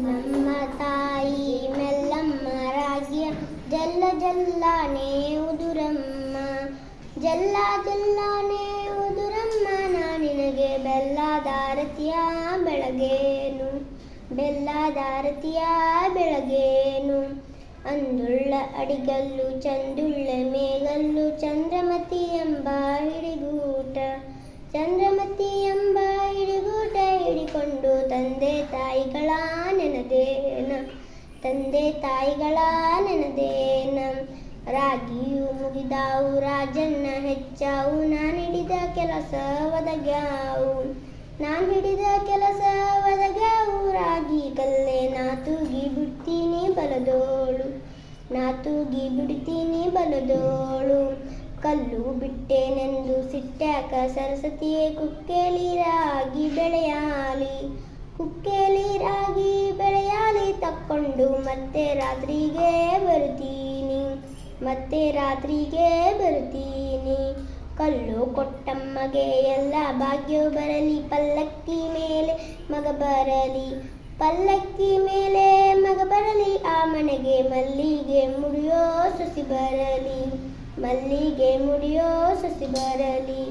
ನಮ್ಮ ತಾಯಿ ಮೆಲ್ಲಮ್ಮ ರಾಗಿಯ ಜಲ್ಲ ಜಲ್ಲಾನೇ ಉದುರಮ್ಮ, ಜಲ್ಲ ಜಲ್ಲಾನೇ ಉದುರಮ್ಮ. ನಿನಗೆ ಬೆಲ್ಲದಾರತಿಯ ಬೆಳಗೇನು, ಬೆಲ್ಲದಾರತಿಯ ಬೆಳಗೇನು. ಅಂದುಳ್ಳ ಅಡಿಗಲ್ಲು ಚಂದುಳ್ಳ ಮೇಗಲ್ಲು ಚಂದ್ರಮತಿ ಎಂಬ ಹಿಡಿಗೂಟ, ಚಂದ್ರಮತಿ ಎಂಬ ಹಿಡಿಗೂಟ ಹಿಡಿಕೊಂಡು ತಂದೆ ತಾಯಿಗಳ ನೆನದೇನ, ತಂದೆ ತಾಯಿಗಳ ನೆನದೇನ. ರಾಗಿಯು ಮುಗಿದಾವು ರಾಜಣ್ಣ ಹೆಚ್ಚಾವು, ನಾನು ಹಿಡಿದ ಕೆಲಸ ಒದಗ್ಯಾವು, ನಾನು ಹಿಡಿದ ಕೆಲಸ ಒದಗ್ಯಾವು. ರಾಗಿ ಕಲ್ಲೆ ನಾ ತೂಗಿ ಬಿಡ್ತೀನಿ ಬಲದೋಳು, ನಾ ತೂಗಿ ಬಿಡ್ತೀನಿ ಬಲದೋಳು. ಕಲ್ಲು ಬಿಟ್ಟೇನೆಂದು ಸಿಟ್ಟ್ಯಾಕ ಸರಸ್ವತಿಯೇ ಕುಕ್ಕೇಲಿ ರಾಗಿ ಬೆಳೆಯಾಲಿ, ಕುಕ್ಕೇಲಿ ರಾಗಿ ಬೆಳೆಯಾಲಿ. ತಕ್ಕೊಂಡು ಮತ್ತೆ ರಾತ್ರಿಗೆ ಬರುತ್ತೀನಿ, ಮತ್ತೆ ರಾತ್ರಿಗೆ ಬರುತ್ತೀನಿ. ಕಲ್ಲು ಕೊಟ್ಟಮ್ಮಗೆ ಎಲ್ಲ ಭಾಗ್ಯವು ಬರಲಿ, ಪಲ್ಲಕ್ಕಿ ಮೇಲೆ ಮಗ ಬರಲಿ, ಪಲ್ಲಕ್ಕಿ ಮೇಲೆ ಮಗ ಬರಲಿ. ಆ ಮನೆಗೆ ಮಲ್ಲಿಗೆ ಮುಡಿಯೋ ಸೊಸಿ ಬರಲಿ, ಮಲ್ಲಿಗೆ ಮುಡಿಯೋ ಸೊಸಿ ಬರಲಿ.